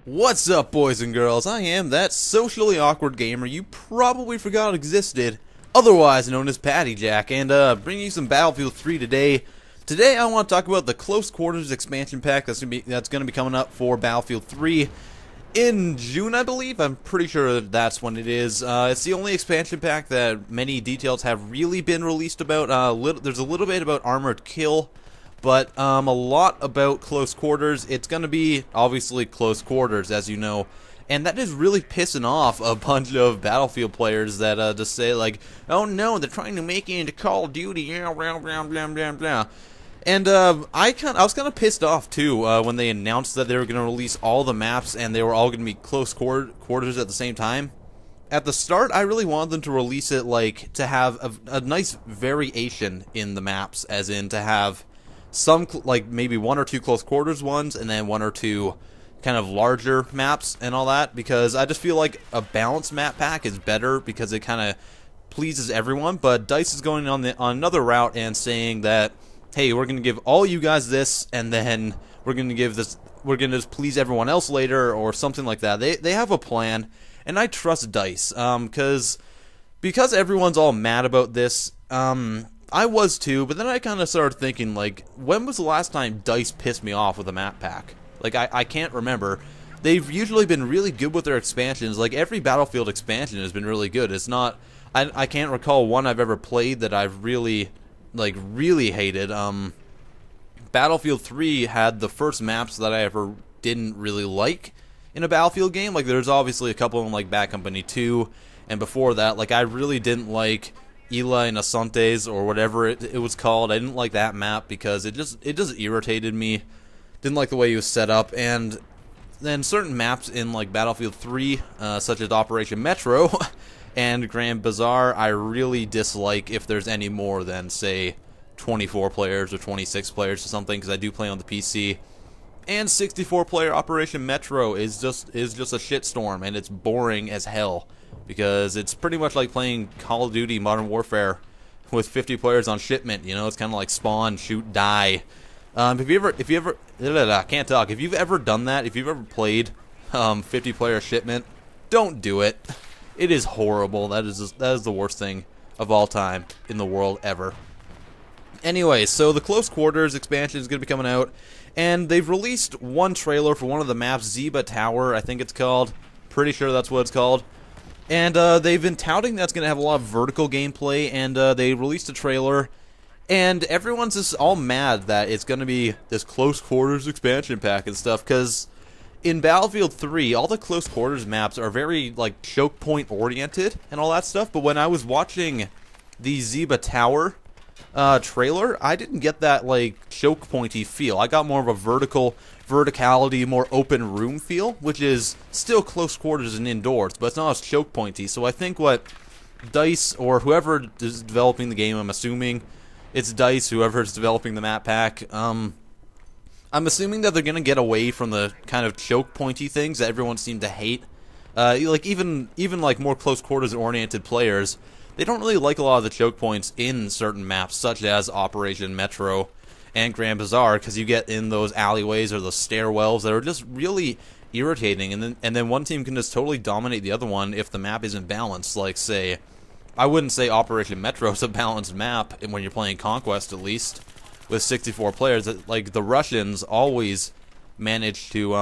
What's up, boys and girls? I am that socially awkward gamer you probably forgot existed, otherwise known as Patty Jack, and bringing you some Battlefield 3 today. Today I want to talk about the Close Quarters expansion pack that's gonna be coming up for Battlefield 3 in June, I believe. I'm pretty sure that's when it is. It's the only expansion pack that many details have really been released about. There's a little bit about Armored Kill, but a lot about Close Quarters. It's going to be, obviously, Close Quarters, as you know. And that is really pissing off a bunch of Battlefield players that just say, like, oh no, they're trying to make it into Call of Duty, yeah, blah, blah, blah, blah, blah. And I was kind of pissed off, too, when they announced that they were going to release all the maps and they were all going to be Close Quarters at the same time. At the start, I really wanted them to release it, like, to have a nice variation in the maps, as in to have some, like, maybe one or two Close Quarters ones, and then one or two kind of larger maps and all that, because I just feel like a balanced map pack is better because it kind of pleases everyone. But DICE is going on another route and saying that, hey, we're going to give all you guys this, and then we're going to just please everyone else later, or something like that. They have a plan, and I trust DICE, because everyone's all mad about this. I was too, but then I kind of started thinking, like, when was the last time DICE pissed me off with a map pack? Like, I can't remember. They've usually been really good with their expansions. Like, every Battlefield expansion has been really good. It's not, I can't recall one I've ever played that I've really hated. Battlefield 3 had the first maps that I ever didn't really like in a Battlefield game. Like, there's obviously a couple of them, like Bad Company 2, and before that, like, I really didn't like Ila and Asantes, or whatever it was called. I didn't like that map because it just irritated me. Didn't like the way it was set up. And then certain maps in, like, Battlefield 3, such as Operation Metro and Grand Bazaar, I really dislike if there's any more than, say, 24 players or 26 players or something, because I do play on the PC. And 64-player Operation Metro is just a shitstorm, and it's boring as hell, because it's pretty much like playing Call of Duty Modern Warfare with 50 players on shipment. You know, it's kind of like spawn, shoot, die. If you've ever done that, if you've ever played 50-player shipment, don't do it. It is horrible. That is the worst thing of all time in the world ever. Anyway, so the Close Quarters expansion is going to be coming out, and they've released one trailer for one of the maps, Zeba Tower, I think it's called. Pretty sure that's what it's called. And they've been touting that's going to have a lot of vertical gameplay, and they released a trailer, and everyone's just all mad that it's going to be this Close Quarters expansion pack and stuff, because in Battlefield 3, all the Close Quarters maps are very, like, choke point oriented and all that stuff, but when I was watching the Zeba Tower trailer, I didn't get that, like, choke pointy feel. I got more of a verticality, more open room feel, which is still Close Quarters and indoors, but it's not as choke pointy. So I think what DICE, or whoever is developing the game, I'm assuming it's DICE, whoever is developing the map pack, I'm assuming that they're going to get away from the kind of choke pointy things that everyone seemed to hate. Like, even like more Close Quarters oriented players, they don't really like a lot of the choke points in certain maps, such as Operation Metro and Grand Bazaar, because you get in those alleyways or the stairwells that are just really irritating, and then one team can just totally dominate the other one if the map isn't balanced. Like, say, I wouldn't say Operation Metro is a balanced map when you're playing Conquest, at least, with 64 players. Like, the Russians always manage to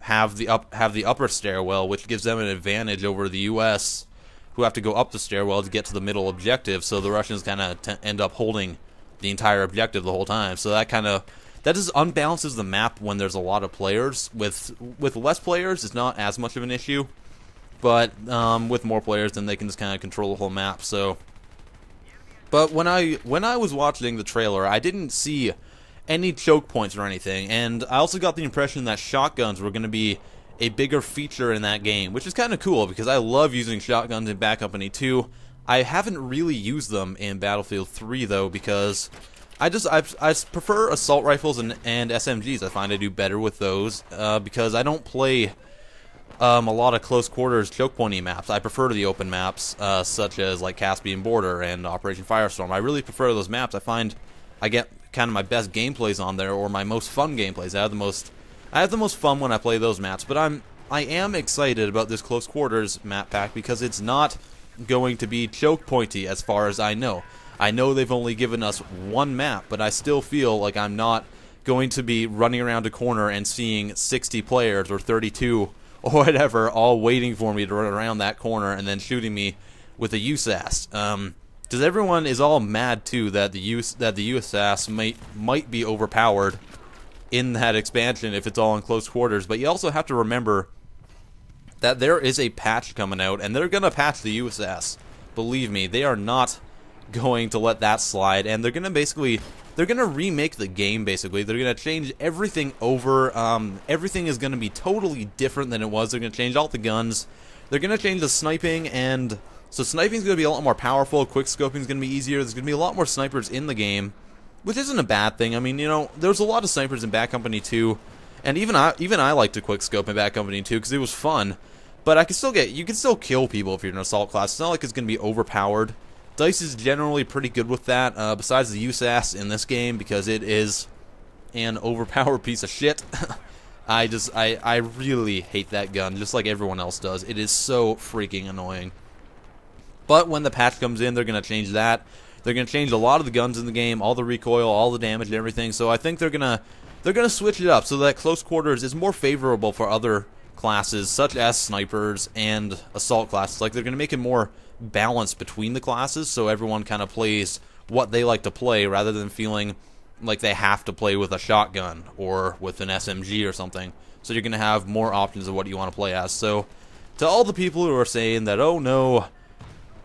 have the upper stairwell, which gives them an advantage over the U.S., who have to go up the stairwell to get to the middle objective, so the Russians kind of end up holding the entire objective the whole time. So that just unbalances the map when there's a lot of players. With less players, it's not as much of an issue, but with more players, then they can just kind of control the whole map. So, but when I was watching the trailer, I didn't see any choke points or anything, and I also got the impression that shotguns were going to be a bigger feature in that game, which is kind of cool because I love using shotguns in Bad Company 2. I haven't really used them in Battlefield 3 though, because I prefer assault rifles and SMGs. I find I do better with those because I don't play a lot of close quarters choke pointy maps. I prefer the open maps, such as like Caspian Border and Operation Firestorm. I really prefer those maps. I find I get kind of my best gameplays on there, or my most fun gameplays. I have the most fun when I play those maps. But I am excited about this close quarters map pack because it's not going to be choke pointy as far as I know. I know they've only given us one map, but I still feel like I'm not going to be running around a corner and seeing 60 players or 32 or whatever all waiting for me to run around that corner and then shooting me with a USAS. Because everyone is all mad too that the USAS might be overpowered in that expansion if it's all in close quarters. But you also have to remember that there is a patch coming out, and they're gonna patch the USAS. Believe me, they are not going to let that slide, and they're gonna remake the game. Basically, they're gonna change everything over. Everything is gonna be totally different than it was. They're gonna change all the guns. They're gonna change the sniping, and so sniping's gonna be a lot more powerful. Quick scoping's gonna be easier. There's gonna be a lot more snipers in the game, which isn't a bad thing. I mean, you know, there's a lot of snipers in Bad Company 2, and even I like to quick scope in Bad Company 2 because it was fun. But you can still kill people if you're in an assault class. It's not like it's gonna be overpowered. DICE is generally pretty good with that, besides the USAS in this game, because it is an overpowered piece of shit. I really hate that gun, just like everyone else does. It is so freaking annoying. But when the patch comes in, they're going to change that. They're going to change a lot of the guns in the game, all the recoil, all the damage and everything. So I think they're going to switch it up so that close quarters is more favorable for other classes, such as snipers and assault classes. Like, they're going to make it more balance between the classes, so everyone kind of plays what they like to play rather than feeling like they have to play with a shotgun or with an SMG or something. So you're going to have more options of what you want to play as. So to all the people who are saying that, oh no,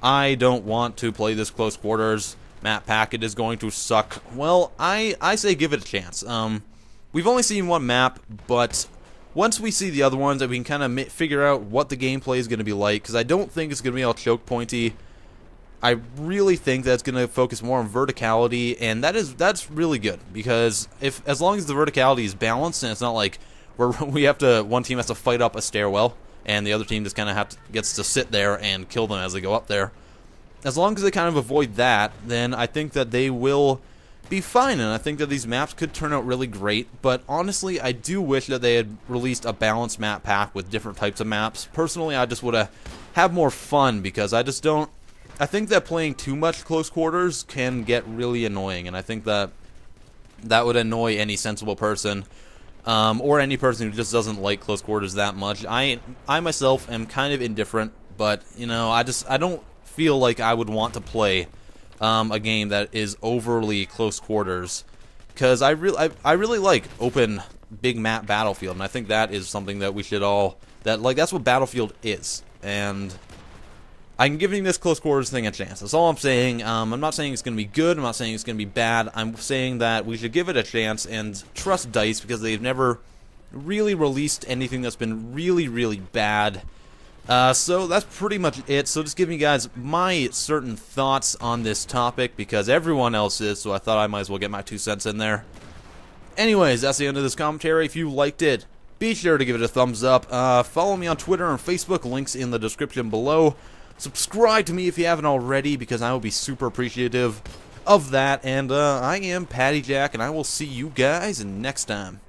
I don't want to play this close quarters map pack, it is going to suck, well, I say give it a chance. We've only seen one map, but once we see the other ones, we can kind of figure out what the gameplay is going to be like, because I don't think it's going to be all choke pointy. I really think that's going to focus more on verticality, and that's really good, because as long as the verticality is balanced and it's not like one team has to fight up a stairwell and the other team just kind of gets to sit there and kill them as they go up there. As long as they kind of avoid that, then I think that they will be fine, and I think that these maps could turn out really great. But honestly, I do wish that they had released a balanced map pack with different types of maps. Personally, I just would have more fun, because I think that playing too much close quarters can get really annoying, and I think that would annoy any sensible person, or any person who just doesn't like close quarters that much. I myself am kind of indifferent, but you know, I don't feel like I would want to play a game that is overly close quarters, because I really like open big map Battlefield, and I think that is something that we should all that's what Battlefield is, and I'm giving this close quarters thing a chance. That's all I'm saying. I'm not saying it's going to be good. I'm not saying it's going to be bad. I'm saying that we should give it a chance and trust DICE, because they've never really released anything that's been really, really bad. So that's pretty much it. So just giving you guys my certain thoughts on this topic, because everyone else is, so I thought I might as well get my 2 cents in there. Anyways, that's the end of this commentary. If you liked it, be sure to give it a thumbs up. Follow me on Twitter and Facebook, links in the description below. Subscribe to me if you haven't already, because I will be super appreciative of that. And I am Patty Jack, and I will see you guys next time.